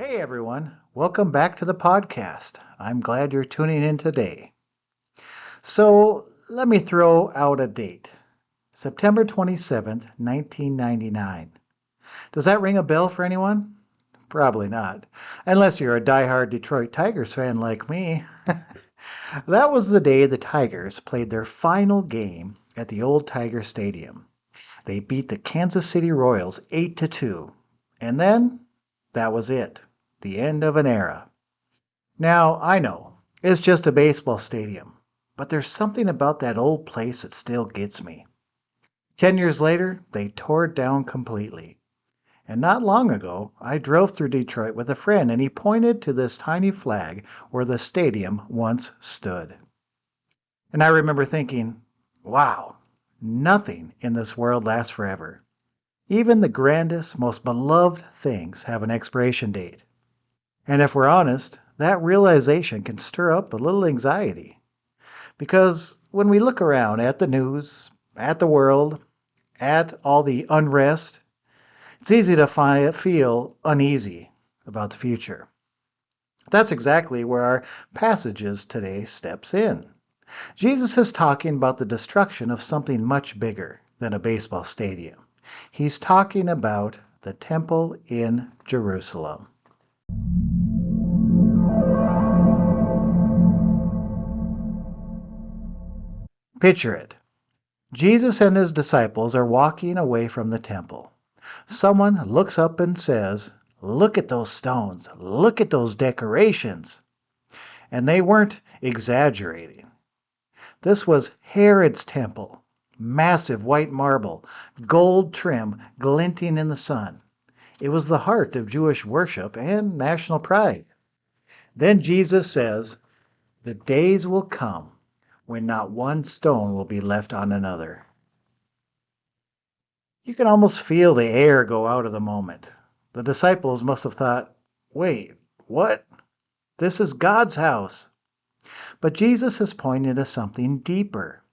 Hey everyone, welcome back to the podcast. I'm glad you're tuning in today. So let me throw out a date September 27th, 1999. Does that ring a bell for anyone? Probably not, unless you're a diehard Detroit Tigers fan like me. That was the day the Tigers played their final game at the old Tiger Stadium. They beat the Kansas City Royals 8-2, and then that was it. The end of an era. Now, I know, it's just a baseball stadium, but there's something about that old place that still gets me. 10 years later, they tore it down completely. And not long ago, I drove through Detroit with a friend and he pointed to this tiny flag where the stadium once stood. And I remember thinking, wow, nothing in this world lasts forever. Even the grandest, most beloved things have an expiration date. And if we're honest, that realization can stir up a little anxiety. Because when we look around at the news, at the world, at all the unrest, it's easy to feel uneasy about the future. That's exactly where our passages today steps in. Jesus is talking about the destruction of something much bigger than a baseball stadium. He's talking about the temple in Jerusalem. Picture it. Jesus and his disciples are walking away from the temple. Someone looks up and says, "Look at those stones. Look at those decorations." And they weren't exaggerating. This was Herod's temple. Massive white marble, gold trim glinting in the sun. It was the heart of Jewish worship and national pride. Then Jesus says, "The days will come when not one stone will be left on another." You can almost feel the air go out of the moment. The disciples must have thought, wait, what? This is God's house. But Jesus is pointing to something deeper.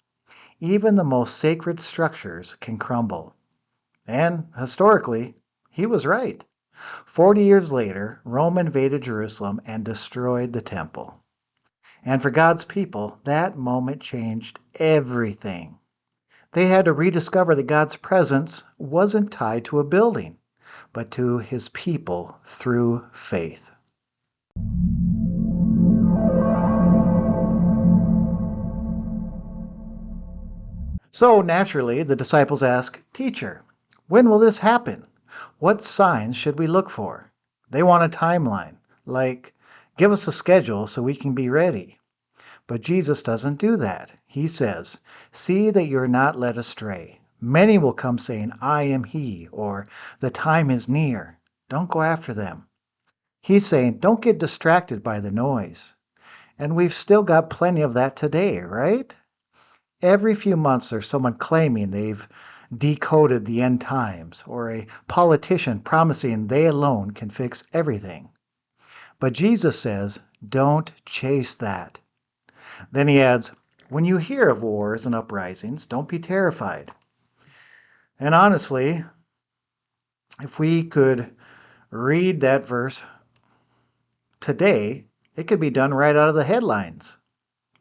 Even the most sacred structures can crumble. And historically, he was right. 40 years later, Rome invaded Jerusalem and destroyed the temple. And for God's people, that moment changed everything. They had to rediscover that God's presence wasn't tied to a building, but to his people through faith. So naturally, the disciples ask, "Teacher, when will this happen? What signs should we look for?" They want a timeline, like, give us a schedule so we can be ready. But Jesus doesn't do that. He says, "See that you're not led astray. Many will come saying, 'I am he,' or 'the time is near.' Don't go after them." He's saying, don't get distracted by the noise. And we've still got plenty of that today, right? Every few months there's someone claiming they've decoded the end times, or a politician promising they alone can fix everything. But Jesus says, don't chase that. Then he adds, when you hear of wars and uprisings, don't be terrified. And honestly, if we could read that verse today, it could be done right out of the headlines.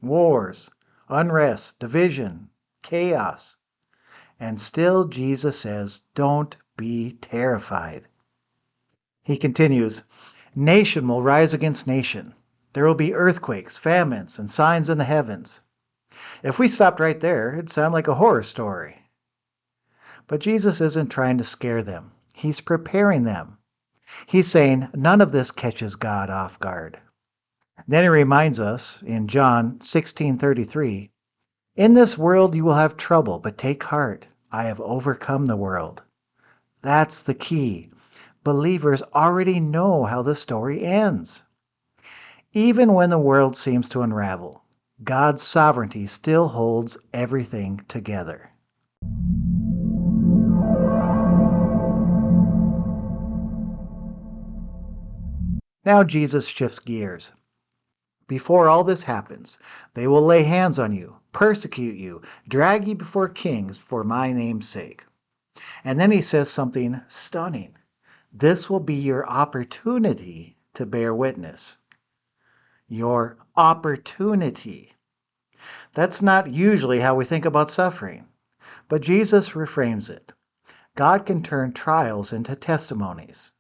Wars, unrest, division, chaos. And still Jesus says, don't be terrified. He continues, nation will rise against nation. There will be earthquakes, famines, and signs in the heavens. If we stopped right there, it'd sound like a horror story. But Jesus isn't trying to scare them. He's preparing them. He's saying none of this catches God off guard. Then he reminds us in John 16:33, "In this world you will have trouble, but take heart. I have overcome the world." That's the key. Believers already know how the story ends. Even when the world seems to unravel, God's sovereignty still holds everything together. Now Jesus shifts gears. Before all this happens, they will lay hands on you, persecute you, drag you before kings for my name's sake. And then he says something stunning. This will be your opportunity to bear witness. Your opportunity. That's not usually how we think about suffering, but Jesus reframes it. God can turn trials into testimonies.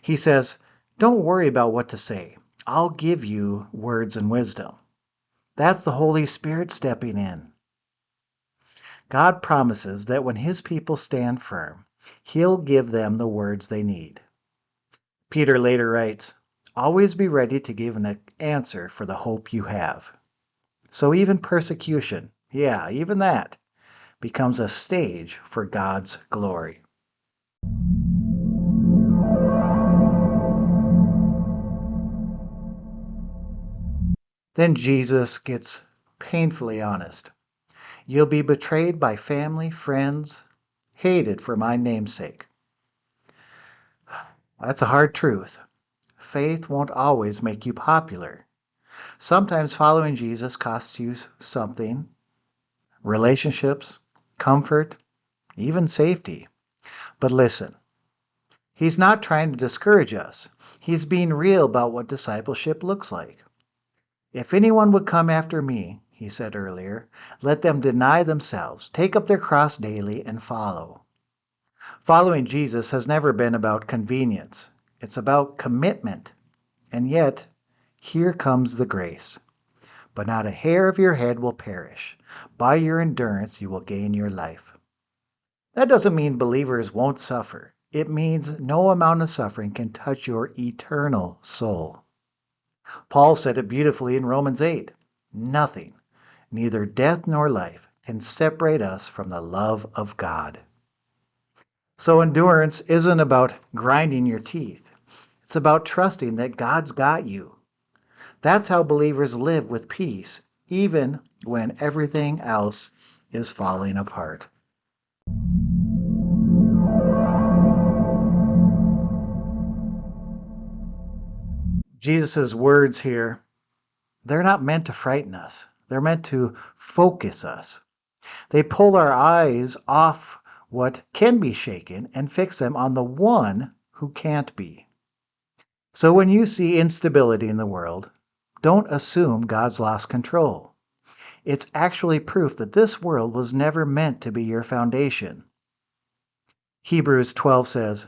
He says, don't worry about what to say. I'll give you words and wisdom. That's the Holy Spirit stepping in. God promises that when His people stand firm, He'll give them the words they need. Peter later writes, always be ready to give an answer for the hope you have. So even persecution, even that, becomes a stage for God's glory. Then Jesus gets painfully honest. You'll be betrayed by family, friends, hated for my name's sake. That's a hard truth. Faith won't always make you popular. Sometimes following Jesus costs you something: relationships, comfort, even safety. But listen, He's not trying to discourage us. He's being real about what discipleship looks like. If anyone would come after me, He said earlier, let them deny themselves, take up their cross daily, and follow. Following Jesus has never been about convenience. It's about commitment. And yet, here comes the grace. But not a hair of your head will perish. By your endurance you will gain your life. That doesn't mean believers won't suffer. It means no amount of suffering can touch your eternal soul. Paul said it beautifully in Romans 8. Nothing, neither death nor life, can separate us from the love of God. So endurance isn't about grinding your teeth. It's about trusting that God's got you. That's how believers live with peace, even when everything else is falling apart. Jesus' words here, they're not meant to frighten us. They're meant to focus us. They pull our eyes off what can be shaken and fix them on the one who can't be. So when you see instability in the world, don't assume God's lost control. It's actually proof that this world was never meant to be your foundation. Hebrews 12 says,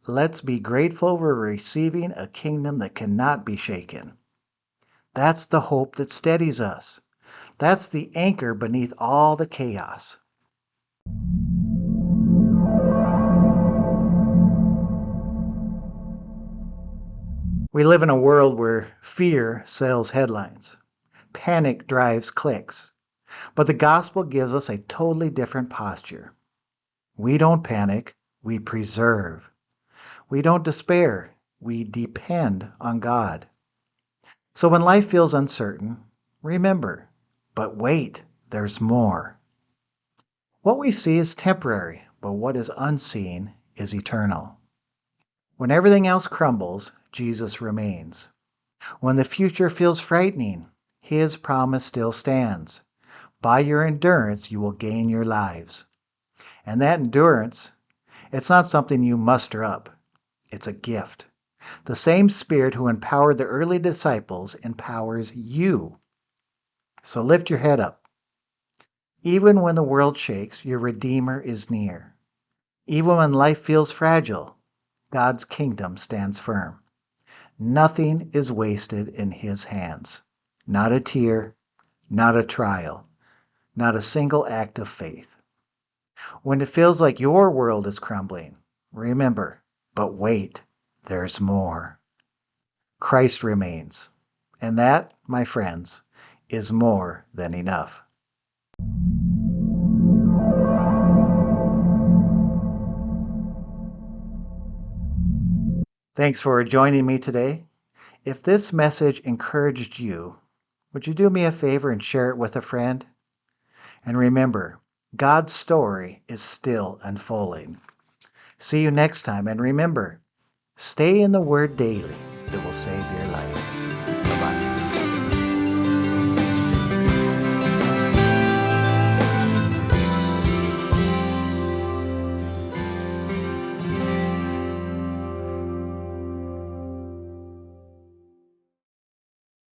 let's be grateful for receiving a kingdom that cannot be shaken. That's the hope that steadies us. That's the anchor beneath all the chaos. We live in a world where fear sells headlines. Panic drives clicks. But the gospel gives us a totally different posture. We don't panic, we preserve. We don't despair, we depend on God. So when life feels uncertain, remember, but wait, there's more. What we see is temporary, but what is unseen is eternal. When everything else crumbles, Jesus remains. When the future feels frightening, His promise still stands. By your endurance, you will gain your lives. And that endurance, it's not something you muster up. It's a gift. The same Spirit who empowered the early disciples empowers you. So lift your head up. Even when the world shakes, your Redeemer is near. Even when life feels fragile, God's kingdom stands firm. Nothing is wasted in His hands. Not a tear, not a trial, not a single act of faith. When it feels like your world is crumbling, remember, but wait, there's more. Christ remains. And that, my friends, is more than enough. Thanks for joining me today. If this message encouraged you, would you do me a favor and share it with a friend? And remember, God's story is still unfolding. See you next time, and remember, stay in the Word daily. It will save your life.